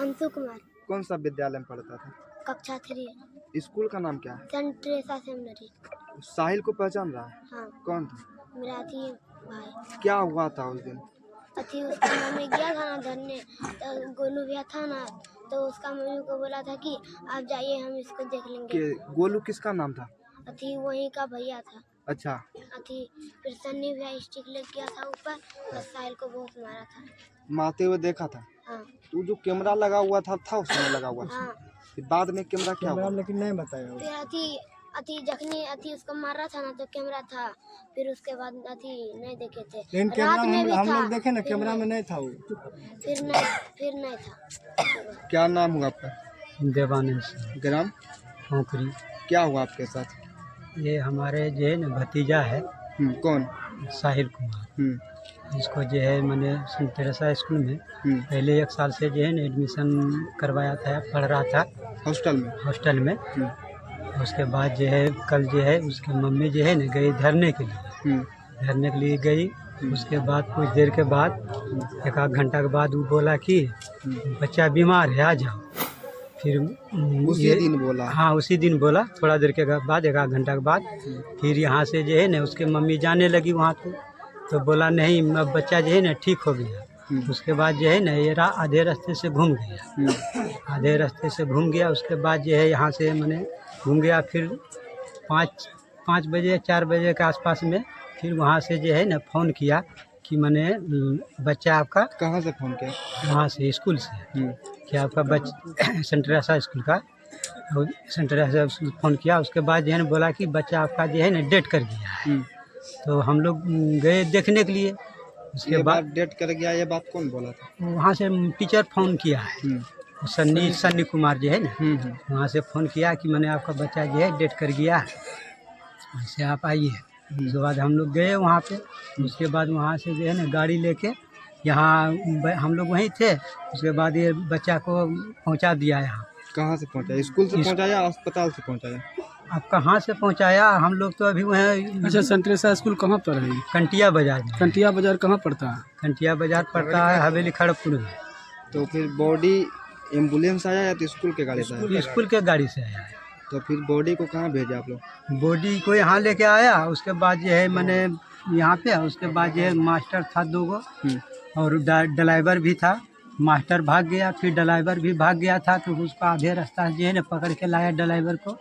अंशु कुमार। कौन सा विद्यालय में पढ़ता था? कक्षा 3। स्कूल का नाम क्या है? Saint Teresa seminary. साहिल को पहचान रहा है? हाँ। कौन था? मेरा भाई। क्या हुआ था उस दिन? उसका मम्मी गया था ना धरने, तो गोलू भैया था ना, तो उसका मम्मी को बोला था कि आप जाइए, हम इसको देख लेंगे। गोलू किसका नाम था? वहीं का भैया था। अच्छा। फिर सन्नी भैया स्टिक लेके गया था ऊपर और साहिल को बहुत मारा था। मारते हुए देखा था? हाँ। तो जो कैमरा लगा हुआ था उसमें लगा हुआ था? हाँ। फिर बाद में कैमरा क्या हुआ? लेकिन नहीं बताया। फिर जखनी उसको मार रहा था ना, तो कैमरा था। फिर उसके बाद नहीं देखे थे। लेकिन कैमरा हम लोग देखे ना, कैमरा में नहीं था वो। फिर नहीं था। क्या नाम हुआ आपका? देवानंद। ग्राम पोखरी। क्या हुआ आपके साथ? ये हमारे जो है ना भतीजा है। कौन? साहिल कुमार। इसको जो है मैंने सेंट टेरेसा स्कूल में पहले 1 साल से जो है ना एडमिशन करवाया था, पढ़ रहा था हॉस्टल में। उसके बाद जो है कल जो है उसकी मम्मी जो है ना गई धरने के लिए गई। उसके बाद कुछ देर के बाद 1 घंटा के बाद वो बोला कि बच्चा बीमार है, आ जाओ। फिर उसी दिन बोला? हाँ, उसी दिन बोला। थोड़ा देर के बाद 1 घंटा के बाद फिर यहाँ से जो है ना उसके मम्मी जाने लगी वहाँ तो बोला नहीं, अब बच्चा जो है ना ठीक हो गया। उसके बाद जो है ना ये आधे रास्ते से घूम गया। उसके बाद जो है यहाँ से मैंने घूम गया। फिर 5 बजे 4 बजे के आसपास में फिर वहाँ से जो है ना फ़ोन किया कि मैंने बच्चा आपका। कहाँ से फ़ोन किया? वहाँ से स्कूल से कि आपका बच्चा सेंट टेरेसा स्कूल का सेंट टेरेसा फ़ोन किया। उसके बाद जो है ना बोला कि बच्चा आपका जो है ना डेथ कर गया है। तो हम लोग गए देखने के लिए। उसके बाद डेथ कर गया, ये बात कौन बोला था? वहाँ से टीचर फ़ोन किया है, सन्नी कुमार जो है ना, वहाँ से फ़ोन किया कि मैंने आपका बच्चा जो है डेथ कर गया है, वैसे आप आइए। उसके बाद हम लोग गए वहाँ पे। उसके बाद वहाँ से जो है ना गाड़ी लेके यहाँ हम लोग वहीं थे। उसके बाद ये बच्चा को पहुँचा दिया यहाँ। कहाँ से पहुँचाया? स्कूल से पहुँचाया, अस्पताल से पहुँचाया? अब कहाँ से पहुँचाया, हम लोग तो अभी वहीं। अच्छा, सेंट टेरेसा स्कूल कहाँ पर है? कंटिया बाजार में। कंटिया बाजार कहाँ पड़ता है? कंटिया बाजार पड़ता है हवेली खड़गपुर में। तो फिर बॉडी एम्बुलेंस आया या तो स्कूल के गाड़ी से आया? स्कूल के गाड़ी से आया है। तो फिर बॉडी को कहाँ भेजा आप लोग? बॉडी को यहाँ लेके आया। उसके बाद जो है मैंने यहाँ पे, उसके बाद जो है मास्टर था 2 गो और ड्राइवर भी था। मास्टर भाग गया, फिर ड्राइवर भी भाग गया था। तो उसको आधे रास्ता जो है ना पकड़ के लाया ड्राइवर को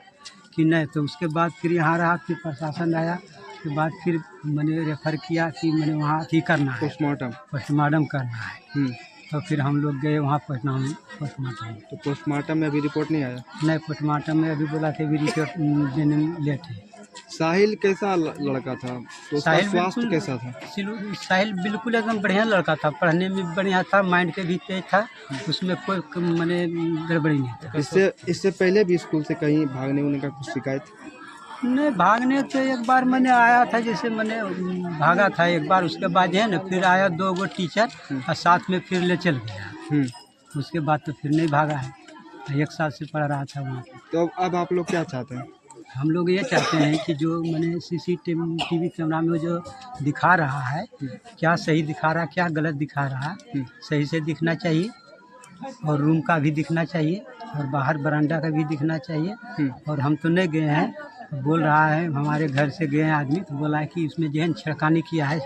कि नहीं। तो उसके बाद फिर यहाँ रहा, फिर प्रशासन आया। उसके बाद फिर मैंने रेफ़र किया कि मैंने वहाँ करना है, पोस्टमार्टम करना है। तो फिर हम लोग गए वहाँ पोस्टमार्टम। तो पोस्टमार्टम में अभी रिपोर्ट नहीं आया? नहीं, पोस्टमार्टम में अभी बोला कि रिपोर्ट देने में लेट है। साहिल कैसा लड़का था? तो उसका स्वास्थ्य कैसा था? साहिल बिल्कुल एकदम बढ़िया लड़का था, पढ़ने में भी बढ़िया था, माइंड के भी तेज था, उसमें कोई मैंने गड़बड़ी नहीं था। इससे पहले भी स्कूल से कहीं भागने उगने का कुछ शिकायत? नहीं, भागने तो एक बार मैंने आया था, जैसे मैंने भागा था एक बार। उसके बाद है ना फिर आया 2 गो टीचर और साथ में फिर ले चल गया। उसके बाद तो फिर नहीं भागा है। 1 साल से पढ़ रहा था वहाँ पे। तो अब आप लोग क्या चाहते हैं? हम लोग ये चाहते हैं कि जो मैंने CCTV कैमरा में जो दिखा रहा है, क्या सही दिखा रहा है, क्या गलत दिखा रहा है, सही से दिखना चाहिए। और रूम का भी दिखना चाहिए और बाहर बरामदा का भी दिखना चाहिए। और हम तो नहीं गए हैं, बोल रहा है हमारे घर से गए हैं आदमी, तो बोला है कि इसमें जो है छिड़कानी किया है,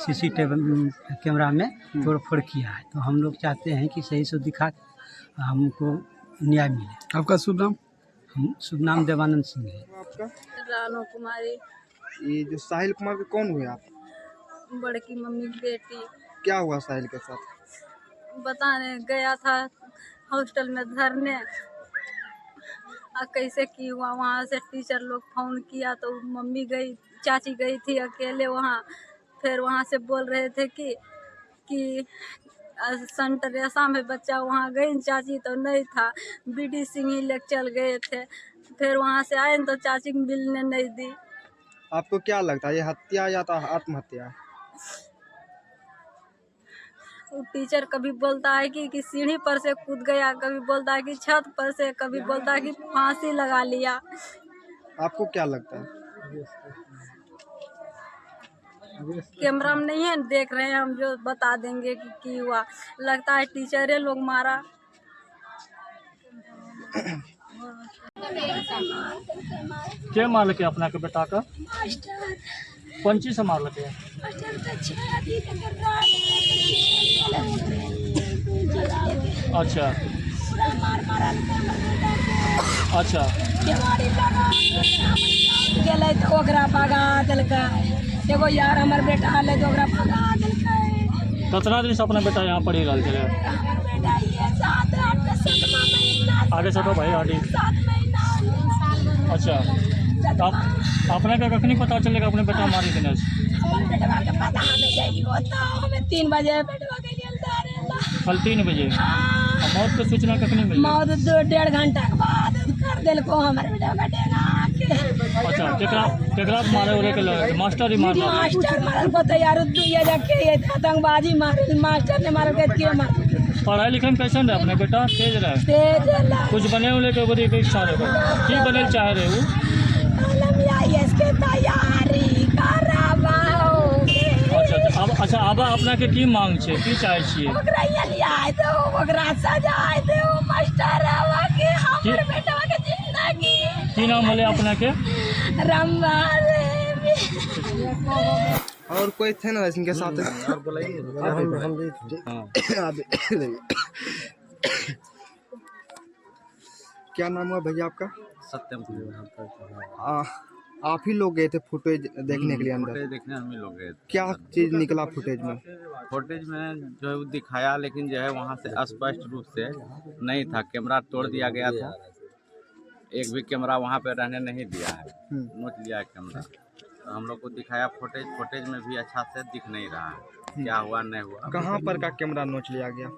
CCTV कैमरा में तोड़ फोड़ किया है। तो हम लोग चाहते हैं कि सही से दिखा हमको न्याय मिले। आपका शुभ नाम? शुभ नाम देवानंद सिंह है। आपका? रानो कुमारी। ये जो साहिल कुमार के कौन हुए आप? बड़की मम्मी की बेटी। क्या हुआ साहिल के साथ? बताने गया था हॉस्टल में धरने, कैसे की हुआ। वहाँ से टीचर लोग फ़ोन किया तो मम्मी गई, चाची गई थी अकेले वहाँ। फिर वहाँ से बोल रहे थे कि सेंट टेरेसा में बच्चा, वहाँ गई चाची तो नहीं था, BD सिंह ही ले चल गए थे। फिर वहाँ से आए तो चाची को मिलने नहीं दी। आपको क्या लगता है, ये हत्या या तो आत्महत्या? वो टीचर कभी बोलता है कि सीढ़ी पर से कूद गया, कभी बोलता है कि छत पर से, कभी बोलता है कि फांसी लगा लिया। आपको क्या लगता है? कैमरा में नहीं है, देख रहे हैं हम, जो बता देंगे कि हुआ। लगता है टीचरे लोग मारा। क्या मार के अपना के बेटा का कौन चीज से मार लगे? अच्छा अच्छा गेलै तऽ ओकरा भगा देलकै। एगो यार हमर बेटा आलै तऽ ओकरा भगा देलकै। कितना दिन से अपना बेटा यहाँ पढ़ी रहा थे? हमर बेटा ये 7-8 महीना आगे चलो भाई आगे। 7 महीना। अच्छा तो अपने का कखनी पता चलेगा अपने बेटा मारी के नहीं? बेटवा के पता नहीं चली होता। हमें 3 बजे बेटवा के गेल दारेला। कल 3 बजे और मौत की सूचना कखनी मिली? मौत 2-1.5 घंटा के बाद कर देलको हमर बेटवा के डेगा के। अच्छा केकरा मारे उरे के लगे? मास्टर ही मारना? मास्टर मारल को तैयार दुइया जाके ये आतंकबाजी मारल। मास्टर ने मारल के क्यों मार? पढ़ाई लिखाई में कैसे रहे अपने बेटा? तेज रहे? तेज ला कुछ बने उले के बड़ी इच्छा रहे? की बने चाह रहे वो? इसके तैयारी कराबाओगे। अच्छा अब अपना के की मांग छे, की चाहे छिए? ओकरा ये लियाए दो, ओकरा सजाए दो मास्टर आवा के हमर बेटवा के जिंदगी। की नाम बोले अपना के? रंबा देवी। और कोई थे ना इनके साथ? क्या नाम हुआ भैया आपका? सत्यम। आप ही लोग गए थे फुटेज देखने के लिए अंदर? फुटेज देखने हम ही लोग गए थे। क्या चीज निकला फुटेज में? फुटेज में जो है वो दिखाया, लेकिन जो है वहाँ से स्पष्ट रूप से नहीं था। कैमरा तोड़ दिया गया था, एक भी कैमरा वहाँ पे रहने नहीं दिया है, नोच लिया है कैमरा। तो हम लोग को दिखाया फुटेज में भी अच्छा से दिख नहीं रहा है क्या हुआ नहीं हुआ। कहाँ पर का कैमरा नोच लिया गया?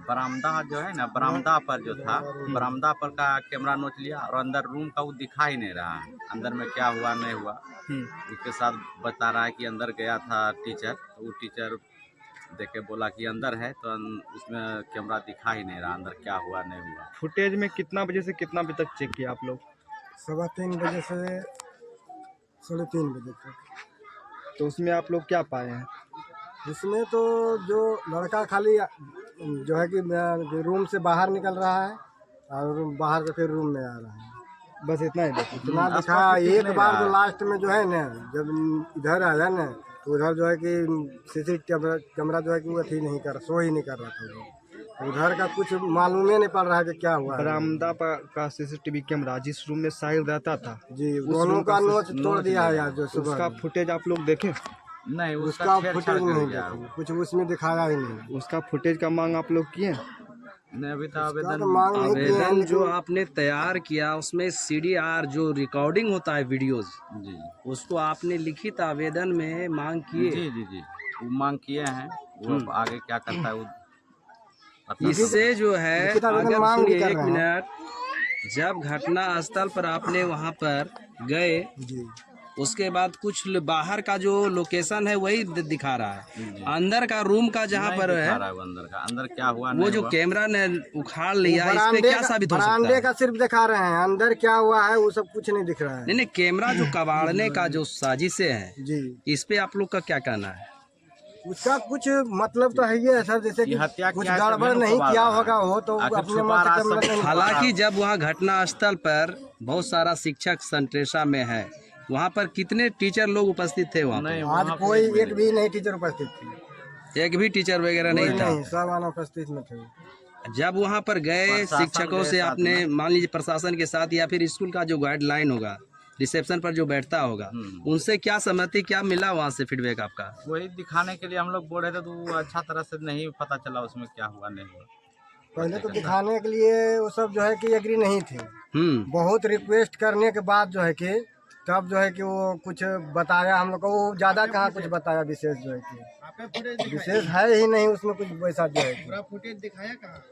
बरामदा जो है ना, बरामदा पर जो था, बरामदा पर का कैमरा नोच लिया और अंदर रूम का वो दिखा ही नहीं रहा है, अंदर में क्या हुआ नहीं हुआ। उसके साथ बता रहा है कि अंदर गया था टीचर, तो वो टीचर देखे बोला कि अंदर है, तो उसमें कैमरा दिखा ही नहीं रहा अंदर क्या हुआ नहीं हुआ। फुटेज में कितना बजे से कितना बजे तक चेक किया आप लोग? 3:15 बजे से 3:30 बजे तक। तो उसमें आप लोग क्या पाए हैं? इसमें तो जो लड़का खाली जो है कि रूम से बाहर निकल रहा है और बाहर से फिर रूम में आ रहा है, बस इतना ही देखा। इतना दिखा। एक बार जो लास्ट में जो है ना, जब इधर आया ना, तो उधर जो है कि सीसीटीवी कैमरा जो है कि वो अथी नहीं कर, शो ही नहीं कर रहा था। उधर का कुछ मालूम ही नहीं पड़ रहा है कि क्या हुआ। बरामदा का सीसीटीवी कैमरा जिस रूम में साहिल रहता था जी, दोनों का नोच तोड़ दिया है यार। जो उसका फुटेज आप लोग देखे? नहीं, उसका फुटेज नहीं देखा, कुछ उसमें दिखाया ही नहीं। उसका फुटेज का मांग आप लोग किए? नहीं, अभी तो आवेदन जो आपने तैयार किया उसमें CDR जो रिकॉर्डिंग होता है वीडियोज जी, उसको आपने लिखित आवेदन में मांग किए? जी जी जी वो मांग किए हैं। वो आगे क्या करता है वो इससे जो है, अगर मांग सुनिए कर 1 रहे हैं। मिनट, जब घटना स्थल पर आपने वहां पर गए उसके बाद कुछ बाहर का जो लोकेशन है वही दिखा रहा है, अंदर का रूम का जहाँ पर है अंदर क्या हुआ वो जो कैमरा ने उखाड़ लिया, इस पे क्या साबित हो सकता है? बरामदे का सिर्फ दिखा रहे हैं, अंदर क्या हुआ है वो सब कुछ नहीं दिख रहा है। नहीं, कैमरा जो कबाड़ने का जो साजिशें हैं जी, इस पे आप लोग का क्या कहना है? उसका कुछ मतलब तो है ही सर, जैसे कि कुछ गड़बड़ नहीं किया होगा हो तो अपने मन से। हालांकि जब वहाँ घटना स्थल पर बहुत सारा शिक्षक संतरेसा में है, वहाँ पर कितने टीचर लोग उपस्थित थे? वहाँ पर आज कोई एक भी नहीं टीचर उपस्थित थे, एक भी टीचर वगैरह नहीं था, सब अनुपस्थित में थे। जब वहाँ पर गए शिक्षकों से आपने, मान लीजिए प्रशासन के साथ या फिर स्कूल का जो गाइडलाइन होगा, रिसेप्शन पर जो बैठता होगा, उनसे क्या सहमति, क्या मिला वहाँ से फीडबैक आपका? वही दिखाने के लिए हम लोग बोल रहे थे, तो वो अच्छा तरह से नहीं पता चला उसमें क्या हुआ नहीं हुआ। पहले तो दिखाने के लिए वो सब जो है कि एग्री नहीं थे, बहुत रिक्वेस्ट करने के बाद जो है कि तब जो है कि वो कुछ बताया हम लोग को। वो ज़्यादा कहाँ कुछ बताया विशेष, जो है कि विशेष है ही नहीं उसमें कुछ वैसा जो है। पूरा फुटेज दिखाया कहाँ?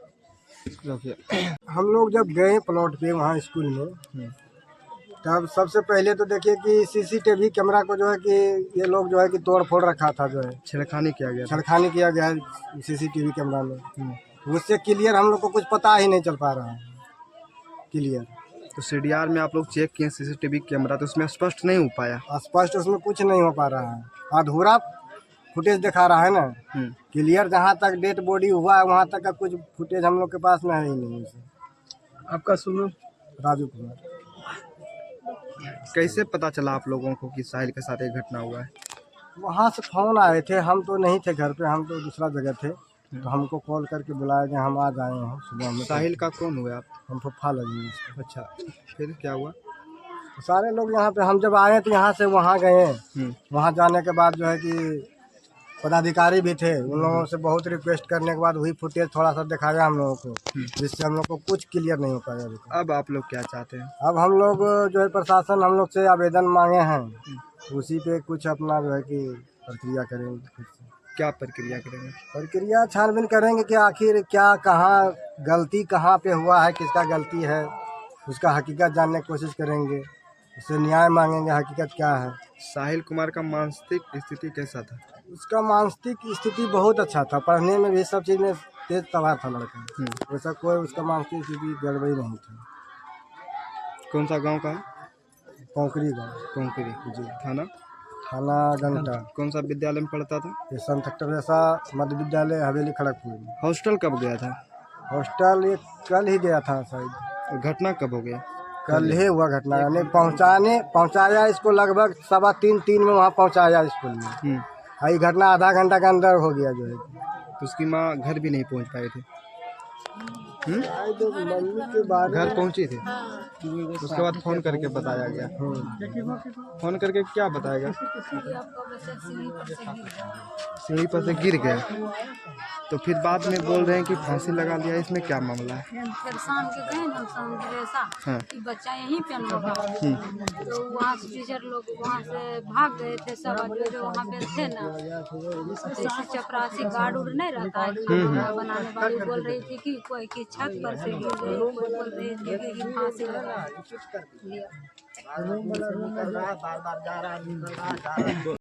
हम लोग जब गए प्लॉट पे वहाँ स्कूल में, तब सबसे पहले तो देखिए कि CCTV कैमरा को जो है कि ये लोग जो है कि तोड़ फोड़ रखा था, जो है छेड़खानी किया गया है CCTV कैमरा में। उससे क्लियर हम लोग को कुछ पता ही नहीं चल पा रहा है क्लियर। तो CDR में आप लोग चेक किए CCTV कैमरा, तो उसमें स्पष्ट नहीं हो पाया? स्पष्ट उसमें कुछ नहीं हो पा रहा है, अधूरा फुटेज दिखा रहा है ना क्लियर। जहाँ तक डेड बॉडी हुआ है वहाँ तक का कुछ फुटेज हम लोग के पास में है ही नहीं। आपका सुनो राजू कुमार। कैसे पता चला आप लोगों को कि साहिल के साथ एक घटना हुआ है? वहाँ से फ़ोन आए थे, हम तो नहीं थे घर पे, हम तो दूसरा जगह थे, तो हमको कॉल करके बुलाया कि हम आज आए हैं सुबह में। साहिल का कौन हुआ आप? हम फुफा लगे उसको। अच्छा, फिर क्या हुआ? तो सारे लोग यहाँ पे, हम जब आए तो यहाँ से वहाँ गए। वहाँ जाने के बाद जो है कि पदाधिकारी भी थे, उन लोगों से बहुत रिक्वेस्ट करने के बाद वही फुटेज थोड़ा सा दिखाया हम लोगों को, जिससे हम लोग को कुछ क्लियर नहीं हो पाया अभी तक। अब आप लोग क्या चाहते हैं? अब हम लोग जो है प्रशासन हम लोग से आवेदन मांगे हैं, उसी पे कुछ अपना जो है कि प्रक्रिया करेंगे। फिर से क्या प्रक्रिया करेंगे? प्रक्रिया छानबीन करेंगे कि आखिर क्या कहाँ गलती कहाँ पे हुआ है, किसका गलती है, उसका हकीकत जानने की कोशिश करेंगे, उससे न्याय मांगेंगे हकीकत क्या है। साहिल कुमार का मानसिक स्थिति कैसा था? उसका मानसिक स्थिति बहुत अच्छा था, पढ़ने में भी सब चीज़ में तेज तवार था लड़का। वैसा कोई उसका मानसिक स्थिति गड़बड़ी नहीं थी। कौन सा गांव का है? पोंकरी गाँव। पोंकरी जी। थाना घंटा। कौन सा विद्यालय में पढ़ता था? ये संत टेरेसा मध्य विद्यालय हवेली खड़गपुर में। हॉस्टल कब गया था? हॉस्टल ये कल ही गया था शायद। घटना कब हो गया? कल ही हुआ घटना, यानी पहुंचाया इसको लगभग 3:15 में वहाँ पहुंचाया स्कूल में। ये घटना आधा घंटा के अंदर हो गया जो है। तो उसकी माँ घर भी नहीं पहुंच पाए थे? मम्मी के बाद घर पहुंची थी, उसके बाद फोन करके बताया गया। फोन करके क्या बताया गया? सीढ़ी पर से गिर गया। तो फिर बाद में बोल रहे हैं कि फांसी लगा लिया, इसमें क्या मामला है? फिर शाम के गए हम संतरेसा हाँ। कि बच्चा यहीं पे होगा, तो वहाँ से टीचर लोग वहाँ से भाग गए थे सब जो वहाँ पे थे ना, चपरासी गार्ड उड़ नहीं रहता है, खाना बनाने वाली बोल रही थी कि कोई की छत पर से गिर गई, कोई बोल रही थी कि फांसी लगा लिया।